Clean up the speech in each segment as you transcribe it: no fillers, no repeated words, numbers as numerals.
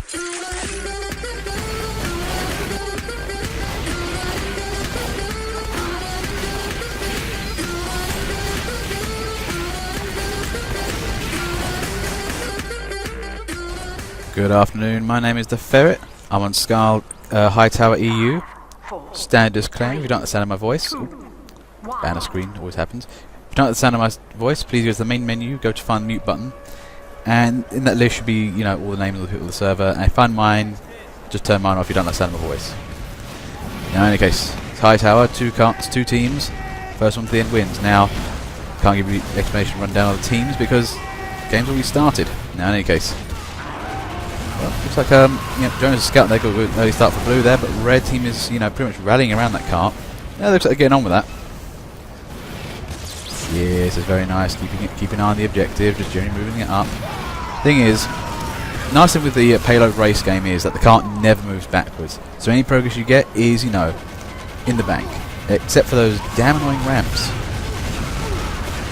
Good afternoon, my name is The Ferret. I'm on Skull Hightower EU. Standard disclaimer, if you don't understand my voice, banner screen always happens. If you don't understand my voice, please go to the main menu, go to find the mute button, and in that list should be, you know, all the names of the people of the server, and if you find mine, just turn mine off if you don't understand my voice. Now in any case, it's Hightower, two teams, first one to the end wins. Now, can't give you the explanation rundown of the teams because the game's already started. Now in any case, well, looks like Jonas is scouting there, got an early start for blue there, but red team is, you know, pretty much rallying around that cart. Yeah, looks like they're getting on with that. Yes, it's very nice, keeping an eye on the objective, just generally moving it up. Thing is, nice thing with the payload race game is that the cart never moves backwards. So any progress you get is, you know, in the bank. Except for those damn annoying ramps.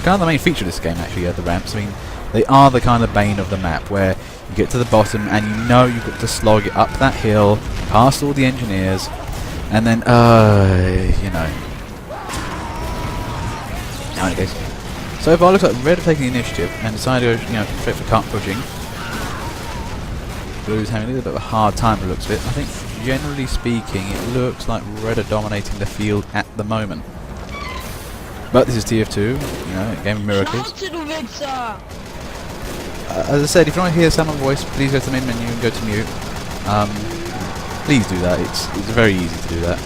Kind of the main feature of this game actually, the ramps. I mean, they are the kind of bane of the map where you get to the bottom and you know you've got to slog it up that hill, past all the engineers, and then, you know. Now it goes. So far, it looks like red have taken the initiative and decided to, you know, straight for cart pushing. Blue's having a little bit of a hard time by the looks of it. I think, generally speaking, it looks like red are dominating the field at the moment. But this is TF2, you know, a game of miracles. As I said, if you want to hear someone's voice, please go to the main menu and go to mute. Please do that. It's very easy to do that.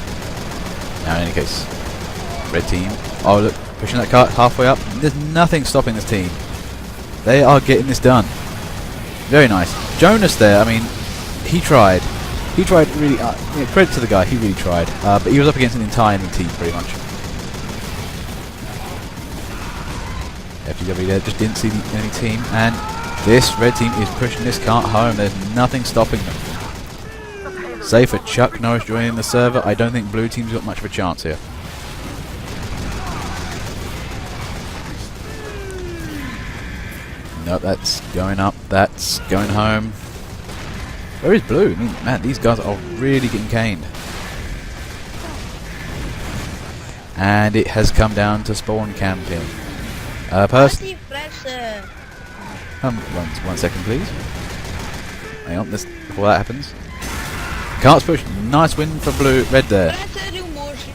Now, in any case, red team. Oh, look, pushing that cart halfway up. There's nothing stopping this team. They are getting this done. Very nice. Jonas there, I mean, he tried. He tried really, credit to the guy, he really tried. But he was up against an entire enemy team, pretty much. FTW there, just didn't see the enemy team, and this red team is pushing this cart home. There's nothing stopping them. Save for Chuck Norris joining the server, I don't think blue team's got much of a chance here. Nope, that's going up, that's going home. Where is blue? I mean, man, these guys are really getting caned. And it has come down to spawn camping. One second, please. Hang on, before that happens. Cart's push. Nice win for blue, red there.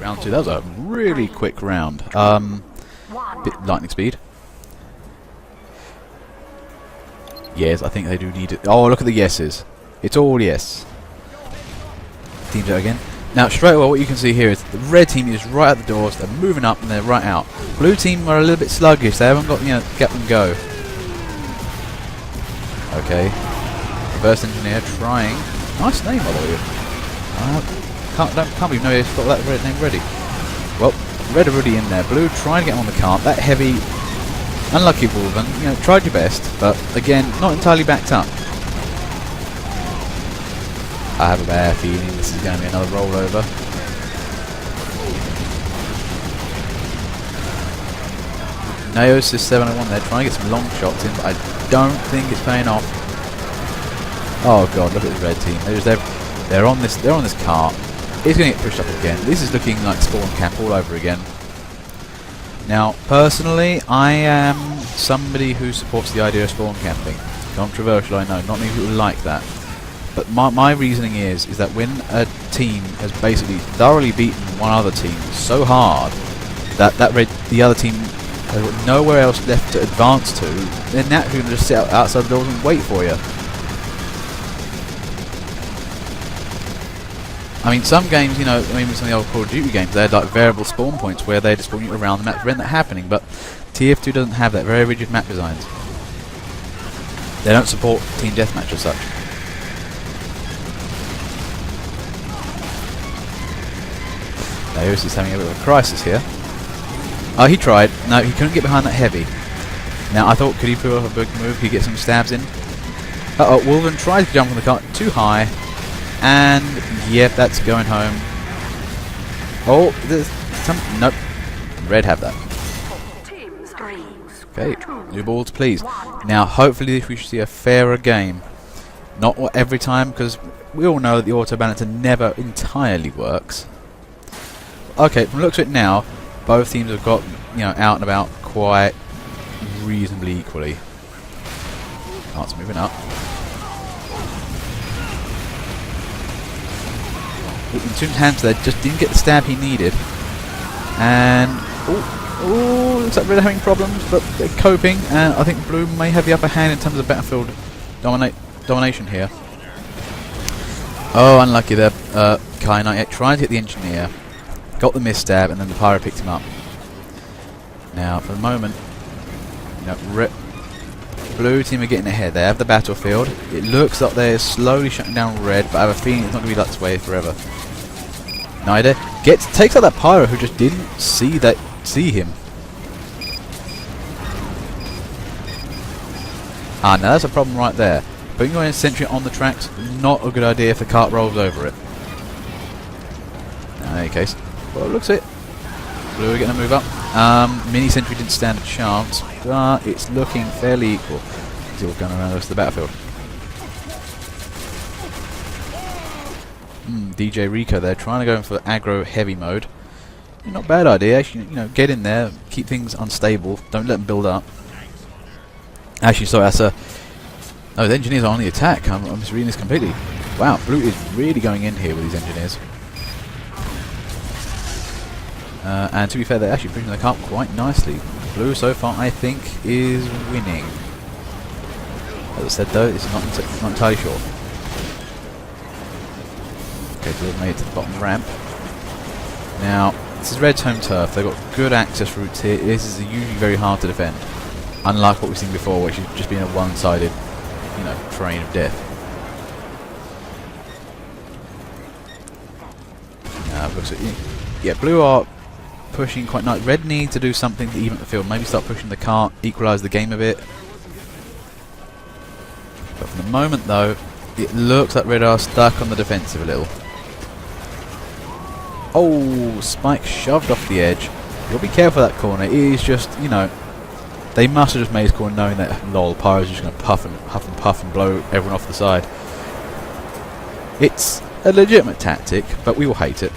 Round 2. That was a really quick round. Bit lightning speed. Yes, I think they do need it. Oh, look at the yeses. It's all yes. Teams out again. Now, straight away, what you can see here is the red team is right at the doors. They're moving up and they're right out. Blue team are a little bit sluggish. They haven't got, you know, get them go. Okay. Reverse engineer trying. Nice name, by the way. Can't believe nobody's got that red name ready. Well, red are already in there. Blue trying to get on the cart. That heavy, unlucky Wolven. You know, tried your best, but again, not entirely backed up. I have a bad feeling this is going to be another rollover. Naos is 701 there, trying to get some long shots in, but I don't think it's paying off. Oh god, look at the red team. They're on this cart. It's going to get pushed up again. This is looking like spawn camp all over again. Now, personally, I am somebody who supports the idea of spawn camping. Controversial, I know. Not many people like that. But my reasoning is that when a team has basically thoroughly beaten one other team so hard that the other team has got nowhere else left to advance to, they're naturally going to just sit outside the doors and wait for you. I mean, some games, you know, I mean, some of the old Call of Duty games, they had like variable spawn points where they just spawn you around the map to prevent that happening, but TF2 doesn't have that. Very rigid map designs. They don't support team deathmatch as such. Naos is having a bit of a crisis here. Oh, he tried. No, he couldn't get behind that heavy. Now, I thought, could he pull off a big move? He get some stabs in. Uh-oh, Wolven tries to jump on the cart too high. And, yep, that's going home. Oh, there's some... Nope. Red have that. Okay, new balls, please. Now, hopefully we should see a fairer game. Not every time, because we all know that the auto balancer never entirely works. Okay, from the looks of it now, both teams have got, you know, out and about quite reasonably equally. Art's moving up. Entombed Hands there just didn't get the stab he needed. And oh, looks like Red are having problems, but they're coping. And I think Blue may have the upper hand in terms of battlefield domination here. Oh, unlucky there. Kai Knight tried to hit the engineer, got the misstab, and then the pyro picked him up. Now, for the moment, you know, Blue team are getting ahead. They have the battlefield. It looks like they're slowly shutting down Red, but I have a feeling it's not going to be like this way forever. Nida takes out that pyro who just didn't see him. Ah, now that's a problem right there. Putting your sentry on the tracks, not a good idea if the cart rolls over it. In any case, well, looks it. Blue are going to move up. Mini sentry didn't stand a chance, but it's looking fairly equal. Still going around the rest of the battlefield. DJ Rico there, trying to go in for aggro heavy mode. Not a bad idea. Actually, you know, get in there, keep things unstable, don't let them build up. Actually, sorry, that's a. Oh, the engineers are on the attack. I'm misreading this completely. Wow, Blue is really going in here with these engineers. And to be fair, they're actually pushing the cart quite nicely. Blue, so far, I think, is winning. As I said, though, it's not entirely sure. Okay, Blue made it to the bottom ramp. Now, this is Red's home turf. They've got good access routes here. This is usually very hard to defend, unlike what we've seen before, which has just been a one-sided, you know, terrain of death. Looks like, yeah, Blue are pushing quite nice. Red need to do something to even the field. Maybe start pushing the cart, equalise the game a bit. But for the moment, though, it looks like Red are stuck on the defensive a little. Oh, Spike shoved off the edge. You'll be careful of that corner. It is just, you know, they must have just made his corner knowing that, lol, Pyro's just going to puff and blow everyone off the side. It's a legitimate tactic, but we will hate it.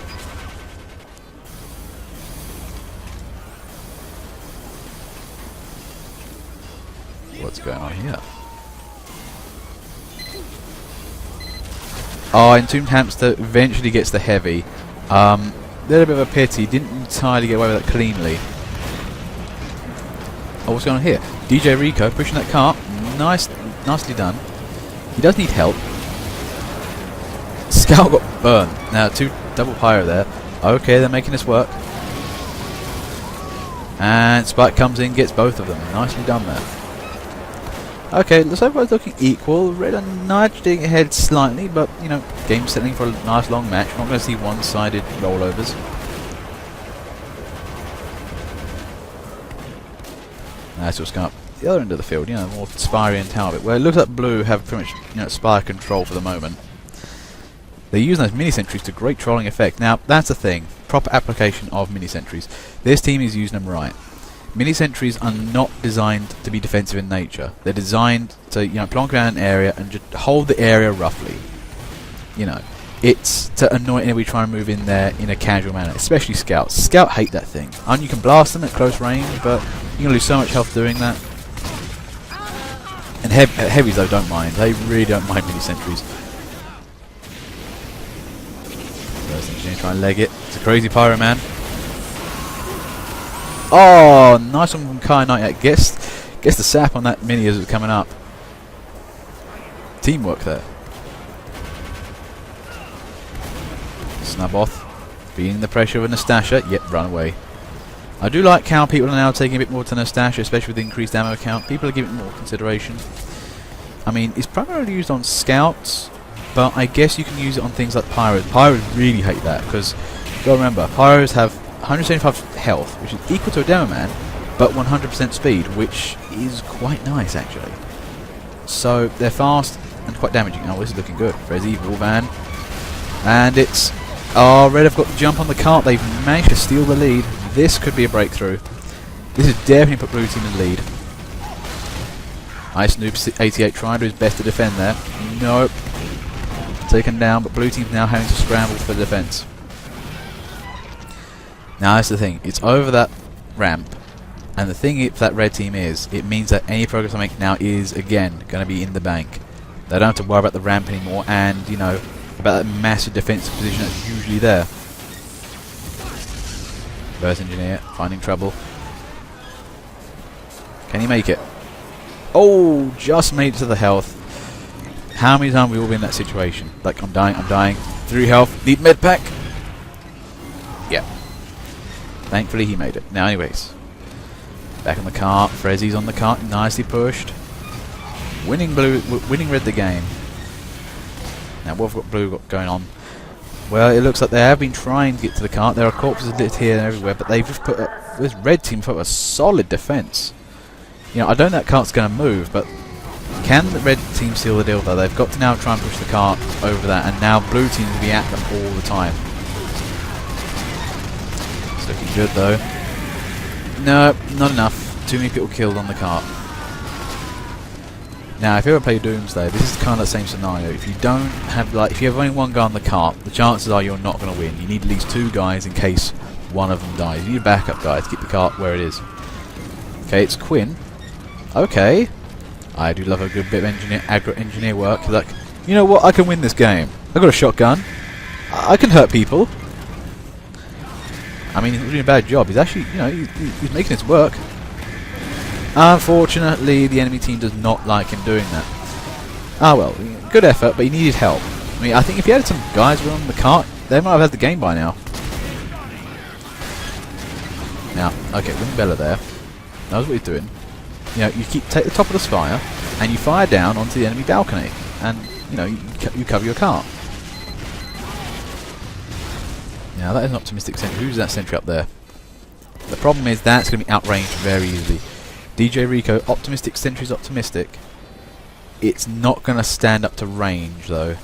What's going on here? Oh, Entombed Hamster eventually gets the heavy. Little bit of a pity, didn't entirely get away with that cleanly. Oh, what's going on here? DJ Rico pushing that cart. Nicely done. He does need help. Scout got burned. Now, double pyro there. Okay, they're making this work. And Spike comes in, gets both of them. Nicely done there. Okay, looks like both looking equal. Red are nudging ahead slightly, but, you know, game settling for a nice long match. We're not going to see one-sided rollovers. That's what's going up the other end of the field, you know, more Spire and Tower bit, where it looks like Blue have pretty much, you know, Spire control for the moment. They're using those mini-sentries to great trolling effect. Now, that's the thing. Proper application of mini-sentries. This team is using them right. Mini-sentries are not designed to be defensive in nature. They're designed to, you know, plonk around an area and just hold the area roughly. You know, it's to annoy anybody trying to move in there in a casual manner, especially Scouts. Scout hate that thing. And you can blast them at close range, but you're going to lose so much health doing that. And heavies, though, don't mind. They really don't mind mini-sentries. First engineer try and leg it. It's a crazy pyro man. Oh, nice one from Kai Knight. Gets the sap on that mini as it's coming up. Teamwork there. Snub off. Feeling the pressure of Anastasia. Yep, run away. I do like how people are now taking a bit more to Anastasia, especially with the increased ammo count. People are giving it more consideration. I mean, it's primarily used on Scouts, but I guess you can use it on things like Pyros. Pyros really hate that, because you gotta remember, Pyros have 175 health, which is equal to a Demo Man, but 100% speed, which is quite nice, actually. So, they're fast and quite damaging. Oh, this is looking good. Resi, Van. And it's... Oh, Red have got the jump on the cart. They've managed to steal the lead. This could be a breakthrough. This is definitely put Blue Team in the lead. Ice Noob 88 trying to do his best to defend there. Nope. Taken down, but blue team's now having to scramble for defense. Now that's the thing. It's over that ramp. And the thing if that red team is, it means that any progress I make now is, again, going to be in the bank. They don't have to worry about the ramp anymore and, you know, about that massive defensive position that's usually there. Reverse engineer, finding trouble. Can he make it? Oh, just made it to the health. How many times have we all been in that situation? Like, I'm dying. 3 health, need med pack. Yeah. Thankfully he made it. Now anyways. Back on the cart, Frezzy's on the cart, nicely pushed. Winning red the game. Now what have blue got going on? Well, it looks like they have been trying to get to the cart. There are corpses lit here and everywhere, but they've just put this red team put a solid defense. You know, I don't know that cart's going to move, but can the red team seal the deal though? They've got to now try and push the cart over that, and now blue team will be at them all the time. It's looking good though. No, not enough. Too many people killed on the cart. Now, if you ever play Doomsday, this is kind of the same scenario. If you don't have, like, if you have only one guy on the cart, the chances are you're not going to win. You need at least 2 guys in case one of them dies. You need a backup guy to keep the cart where it is. Okay, it's Quinn. Okay. I do love a good bit of aggro engineer work. Like, you know what? I can win this game. I've got a shotgun. I can hurt people. I mean, he's not doing a bad job. He's actually, you know, he's making it work. Unfortunately, the enemy team does not like him doing that. Ah well, good effort, but he needed help. I mean, I think if he had some guys on the cart, they might have had the game by now. Now, okay, Wing Bella there. Knows what he's doing. You know, you take the top of the spire, and you fire down onto the enemy balcony, and you know, you cover your cart. Now that is an optimistic sentry. Who's that sentry up there? The problem is that's going to be outranged very easily. DJ Rico, optimistic sentry's optimistic. It's not going to stand up to range though.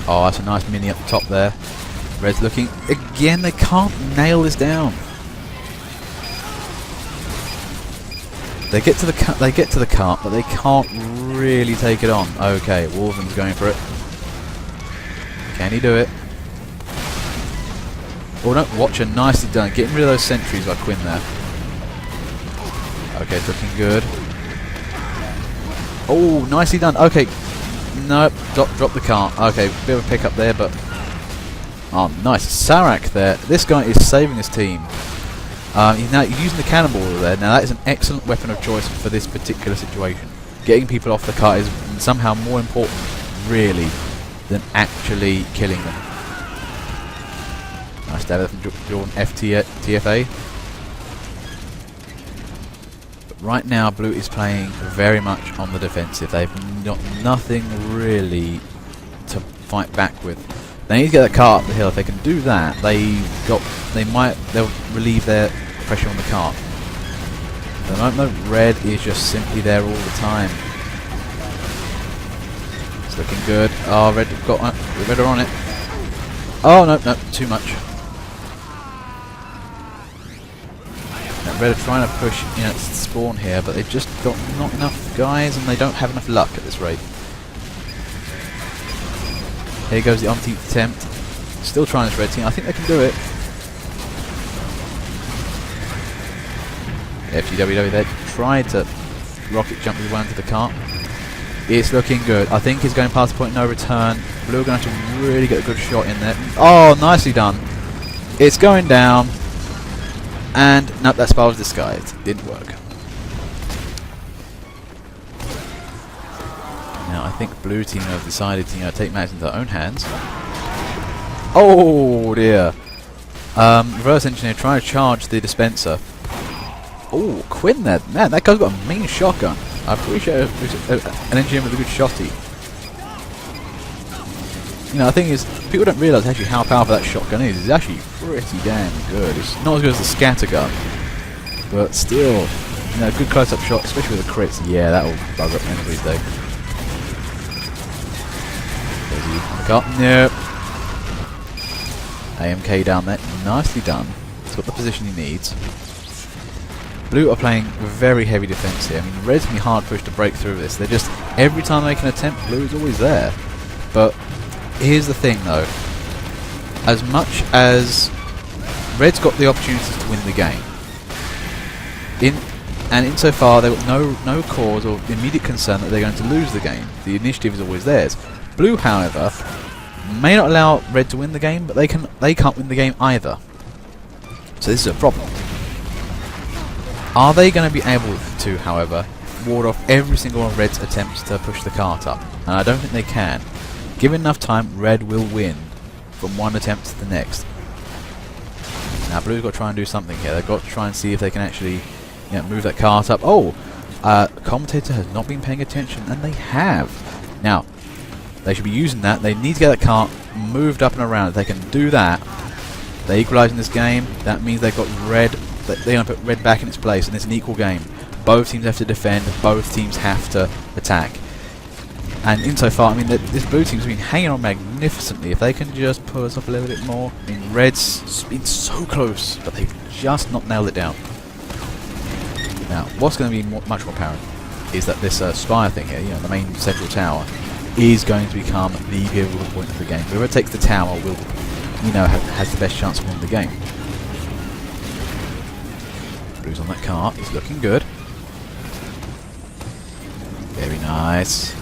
Oh, that's a nice mini up the top there. Red's looking again. They can't nail this down. They get to the cart, but they can't really take it on. Okay, Wolven's going for it. Can he do it? Oh no, Watcher, nicely done. Getting rid of those sentries by Quinn there. Okay, it's looking good. Oh, nicely done. Okay. Nope, drop the cart. Okay, bit of a pick up there, but... Oh, nice. Sarak there. This guy is saving his team. He's now using the cannonball there. Now that is an excellent weapon of choice for this particular situation. Getting people off the cart is somehow more important, really, than actually killing them. Nice stab from Jordan TFA. But right now, blue is playing very much on the defensive. They've got nothing really to fight back with. They need to get the cart up the hill. If they can do that, they'll relieve their pressure on the cart. At the moment, red is just simply there all the time. It's looking good. Oh, red are on it. Oh no, too much. Now, red are trying to push spawn here, but they've just got not enough guys, and they don't have enough luck at this rate. Here goes the umpteenth attempt. Still trying this red team. I think they can do it. FGWW there tried to rocket jump his way onto the cart. It's looking good. I think he's going past the point of no return. Blue are going to have to really get a good shot in there. Oh, nicely done. It's going down. And nope, that spell was disguised. Didn't work. Now I think blue team have decided to take matters into their own hands. Oh dear. Reverse engineer trying to charge the dispenser. Oh, Quinn there. Man, that guy's got a mean shotgun. I appreciate an engineer with a good shotty. You know, the thing is, people don't realise actually how powerful that shotgun is. It's actually pretty damn good. It's not as good as the scatter gun, but still, good close-up shot, especially with the crits. Yeah, that will bug up anybody's day. Nope. AMK down there, nicely done. He's got the position he needs. Blue are playing very heavy defense here. I mean, Red's going to be hard pushed to break through this. They're just, every time they make an attempt, Blue is always there. But here's the thing though. As much as Red's got the opportunities to win the game, insofar they've got no cause or immediate concern that they're going to lose the game. The initiative is always theirs. Blue, however, may not allow Red to win the game, but they can't win the game either. So this is a problem. Are they going to be able to, however, ward off every single one of Red's attempts to push the cart up? And I don't think they can. Given enough time, Red will win from one attempt to the next. Now Blue's got to try and do something here. They've got to try and see if they can actually move that cart up. Oh! Commentator has not been paying attention, and they have. Now, they should be using that. They need to get that cart moved up and around. If they can do that, they equalise in this game. That means they've got Red. They're going to put Red back in its place, and it's an equal game. Both teams have to defend. Both teams have to attack. And insofar, I mean, this Blue team's been hanging on magnificently. If they can just pull us up a little bit more. I mean, Red's been so close, but they've just not nailed it down. Now, what's going to be much more apparent is that this spire thing here, the main central tower, is going to become the pivotal point of the game. Whoever takes the tower will, has the best chance of winning the game. Blue's on that cart. He's looking good. Very nice.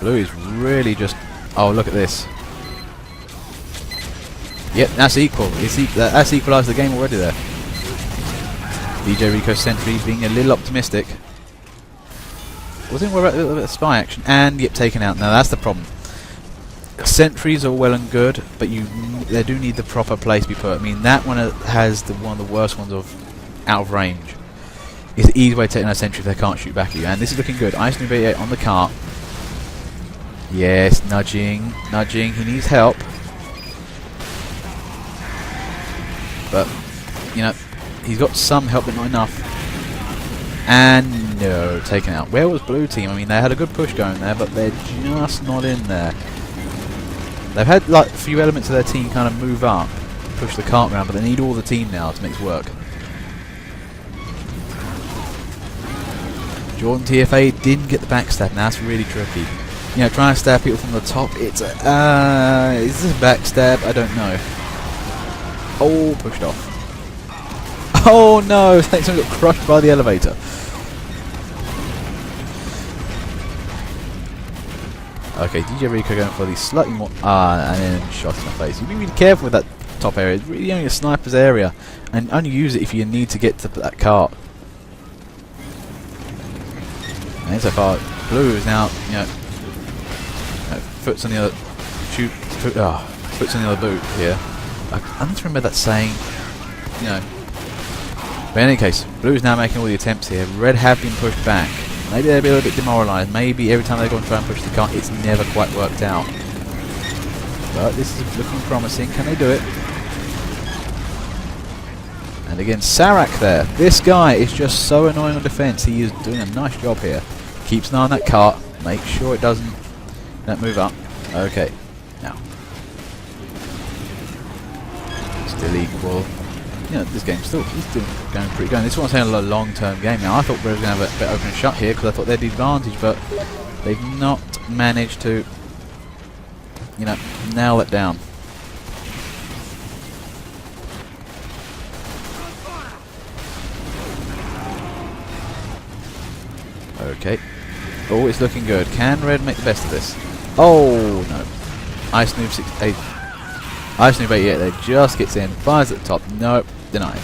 Blue is really just... Oh, look at this. Yep, that's equal. That's equalised the game already there. DJ Rico Sentry being a little optimistic. Wasn't worried about a little bit of spy action. And, yep, taken out. Now, that's the problem. Sentries are well and good, but they do need the proper place to be put. I mean, that one has one of the worst ones of out of range. It's an easy way to take a sentry if they can't shoot back at you. And this is looking good. Ice Noob 88 on the cart. Yes, nudging. He needs help. But, he's got some help, but not enough. And no, taken out. Where was Blue team? I mean, they had a good push going there, but they're just not in there. They've had like a few elements of their team kind of move up, push the cart around, but they need all the team now to make it work. Jordan TFA didn't get the backstab. Now that's really tricky. Trying to stab people from the top. Is this a backstab? I don't know. Oh, pushed off. Oh no! Thanks, someone got crushed by the elevator. Okay, DJ Rico going for the slightly more... and then shot in the face. You've got to be really careful with that top area. It's really only a sniper's area. And only use it if you need to get to that cart. And so far, Blue is now, foot's on the other... foot's on the other boot here. I need to remember that saying, But in any case, Blue's now making all the attempts here. Red have been pushed back. Maybe they'll be a little bit demoralised. Maybe every time they go and try and push the cart, it's never quite worked out. But this is looking promising. Can they do it? And again, Sarak there. This guy is just so annoying on defence. He is doing a nice job here. Keeps an eye on that cart. Make sure it don't move up. Okay. Now. Still equal. This game's still going pretty good. This one's a long-term game now. I thought we were going to have a bit open shut here because I thought they'd the advantage, but they've not managed to, nail it down. Okay. Oh, it's looking good. Can Red make the best of this? Oh, no. Ice Noob 68. Ice Noob 88 there just gets in, fires at the top. Nope, denied.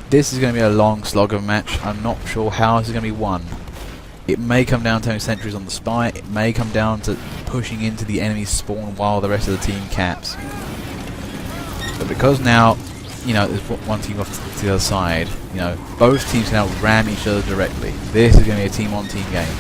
This is going to be a long slog of a match. I'm not sure how this is going to be won. It may come down to sentries on the spy. It may come down to pushing into the enemy's spawn while the rest of the team caps. But because now, there's one team off to the other side, both teams can now ram each other directly. This is going to be a team-on-team game.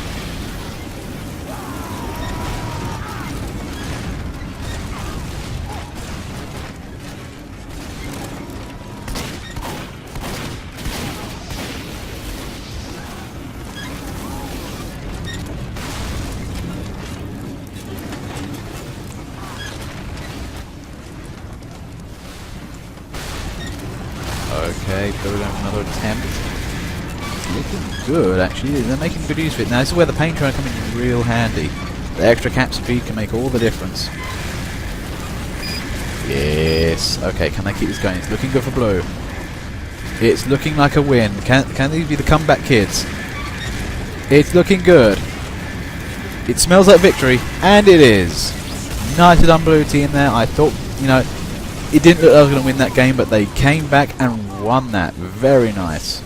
Okay, blue going for another attempt. Looking good, actually. They're making good use of it. Now, this is where the paint train come in real handy. The extra cap speed can make all the difference. Yes. Okay, can they keep this going? It's looking good for blue. It's looking like a win. Can these be the comeback kids? It's looking good. It smells like victory, and it is. Nicely done, blue team there. I thought, you know, it didn't look like I was going to win that game, but they came back and won that. Very nice.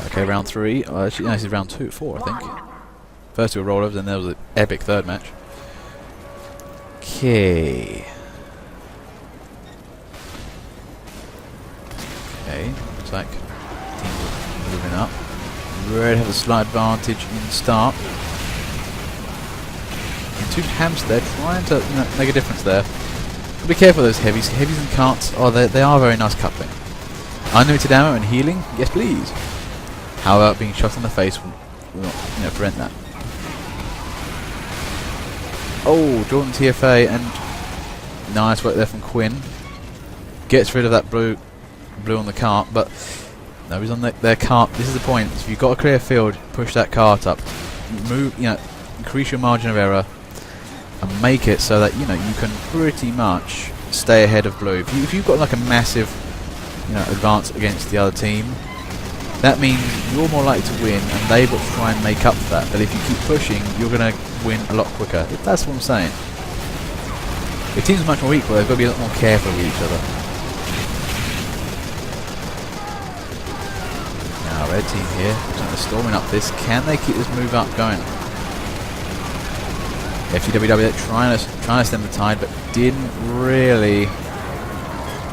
Okay, round 3. Actually, no, this is round 4, I think. First 2 were rollovers, and there was an epic third match. Okay. Okay, looks like teams are moving up. Red have a slight advantage in start. And two Hams there trying to make a difference there. Be careful of those heavies. Heavies and carts, they are very nice coupling. Unlimited ammo and healing? Yes please. How about being shot in the face will not prevent that. Oh, Jordan TFA, and nice work there from Quinn. Gets rid of that blue on the cart, but nobody's on their cart. This is the point. If you've got a clear field, push that cart up. Move, increase your margin of error and make it so that you can pretty much stay ahead of blue. If you've got like a massive advance against the other team, that means you're more likely to win and they've got to try and make up for that. But if you keep pushing, you're going to win a lot quicker. That's what I'm saying. If teams are much more equal, they've got to be a lot more careful with each other. Now red team here, kind of storming up this. Can they keep this move up going? FTWW, they're trying to stem the tide, but didn't really.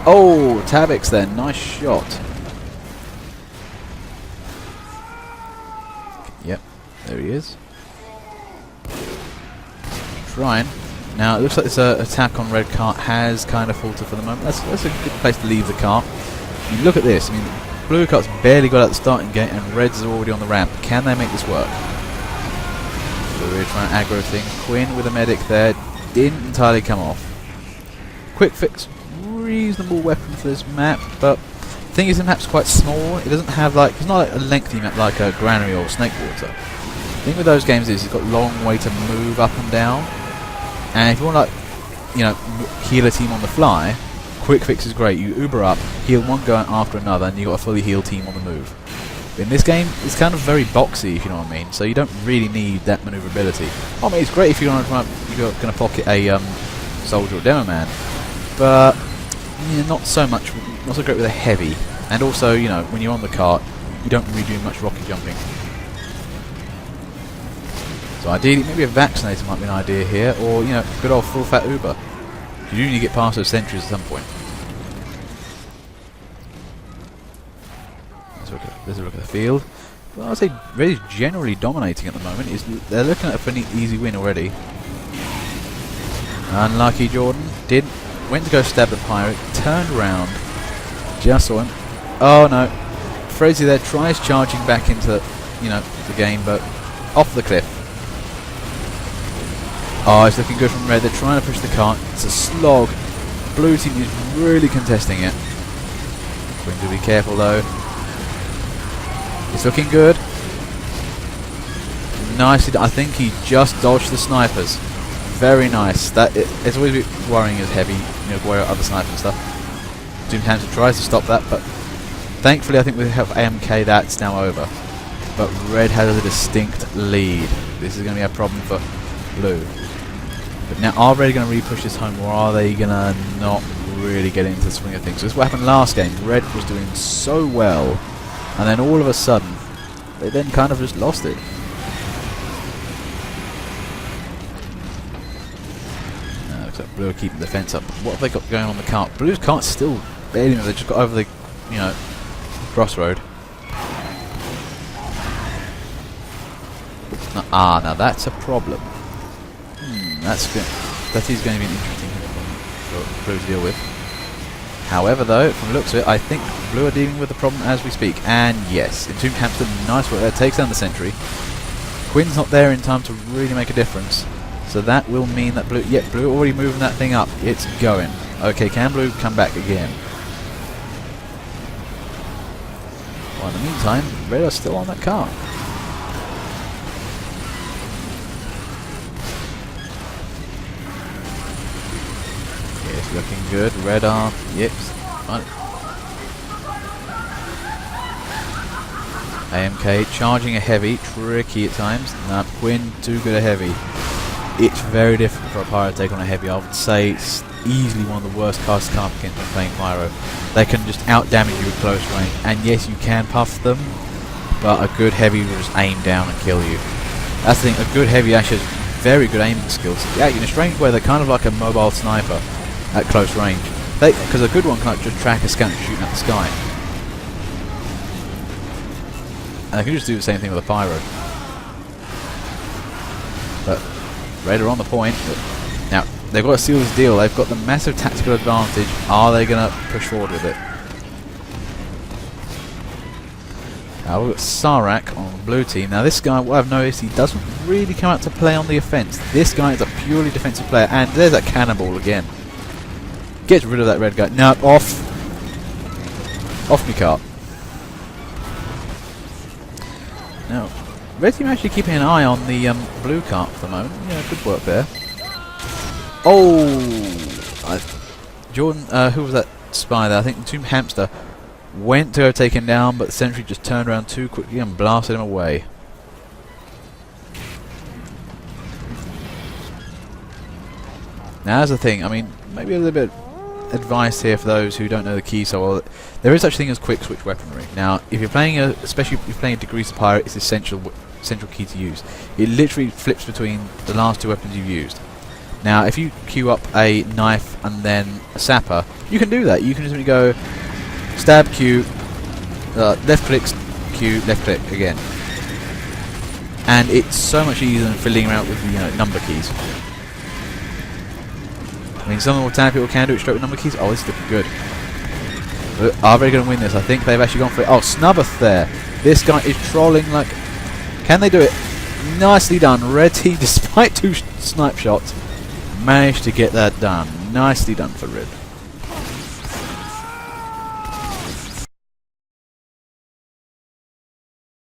Oh, Tabix there, nice shot. Yep, there he is. Trying. Now it looks like this attack on red cart has kind of faltered for the moment. That's a good place to leave the cart. I mean, look at this. I mean, blue cart's barely got out the starting gate, and red's are already on the ramp. Can they make this work? So we're trying to aggro things. Quinn with a medic there, didn't entirely come off. Quick fix, reasonable weapon for this map, but the thing is the map's quite small. It doesn't have it's not like a lengthy map like a Granary or Snakewater. The thing with those games is it's got a long way to move up and down, and if you want heal a team on the fly, quick fix is great. You Uber up, heal one guy after another, and you got a fully healed team on the move. In this game, it's kind of very boxy, if you know what I mean. So you don't really need that maneuverability. I mean, it's great if you're going to pocket a soldier or demo man, but not so much. Not so great with a heavy. And also, when you're on the cart, you don't really do much rocket jumping. So ideally, maybe a vaccinator might be an idea here, or good old full fat Uber. You do need to get past those sentries at some point. Let's look at the field. Well, I'd say Red is generally dominating at the moment. They're looking at a pretty easy win already. Unlucky Jordan. Went to go stab the pirate. Turned around. Just saw him. Oh no. Frenzy there tries charging back into the game, but off the cliff. Oh, it's looking good from Red. They're trying to push the cart. It's a slog. Blue team is really contesting it. Going to be careful though. It's looking good. Nicely done. I think he just dodged the snipers. Very nice. It's always a bit worrying as heavy, worry about other snipers and stuff. Jim Hampton tries to stop that, but thankfully I think we have AMK that's now over. But red has a distinct lead. This is going to be a problem for blue. But now are red going to re-push this home, or are they going to not really get into the swing of things? So this is what happened last game. Red was doing so well, and then all of a sudden, they then kind of just lost it. Looks like blue are keeping the defense up. What have they got going on the cart? Blue's cart's still barely, they just got over the, crossroad. Now that's a problem. That is going to be an interesting for blue to deal with. However, though, from the looks of it, I think blue are dealing with the problem as we speak. And yes, Entombed Hampton, nice work there, takes down the sentry. Quinn's not there in time to really make a difference. So that will mean that blue, blue already moving that thing up. It's going. Okay, can blue come back again? Well, in the meantime, red are still on that car. It's looking good. Red are, yep. Right. AMK charging a heavy, tricky at times. No, Quinn too good a heavy. It's very difficult for a Pyro to take on a heavy. I would say it's easily one of the worst cars to come up against when playing Pyro. They can just out damage you at close range, and yes, you can puff them, but a good heavy will just aim down and kill you. That's the thing, a good heavy actually has very good aiming skills. Yeah, in a strange way, they're kind of like a mobile sniper at close range. Because a good one can just track a scout shooting at the sky. And they can just do the same thing with a Pyro. But Red are on the point. Now, they've got to seal this deal. They've got the massive tactical advantage. Are they going to push forward with it? Now, we've got Sarak on the blue team. Now, this guy, what I've noticed, he doesn't really come out to play on the offense. This guy is a purely defensive player. And there's that cannonball again. Gets rid of that red guy. No, off. Off me cart. Now, red team actually keeping an eye on the blue cart for the moment. Yeah, good work there. Oh! Jordan, who was that spy there? I think the Tomb Hamster went to go take him down, but the sentry just turned around too quickly and blasted him away. Now, that's the thing. I mean, maybe a little bit advice here for those who don't know the key so well. There is such a thing as quick switch weaponry. Now, if you're playing especially if you're playing a Degrees of Pyro, it's essential key to use. It literally flips between the last two weapons you've used. Now, if you queue up a knife and then a sapper, you can do that. You can just simply go stab Q, left click Q, left click again, and it's so much easier than fiddling around with the number keys. I mean, some of the more people can do it straight with number keys. Oh, this is looking good. But are they going to win this? I think they've actually gone for it. Oh, Snubbuth there. This guy is trolling like... Can they do it? Nicely done. Red team, despite two snipe shots, managed to get that done. Nicely done for Red.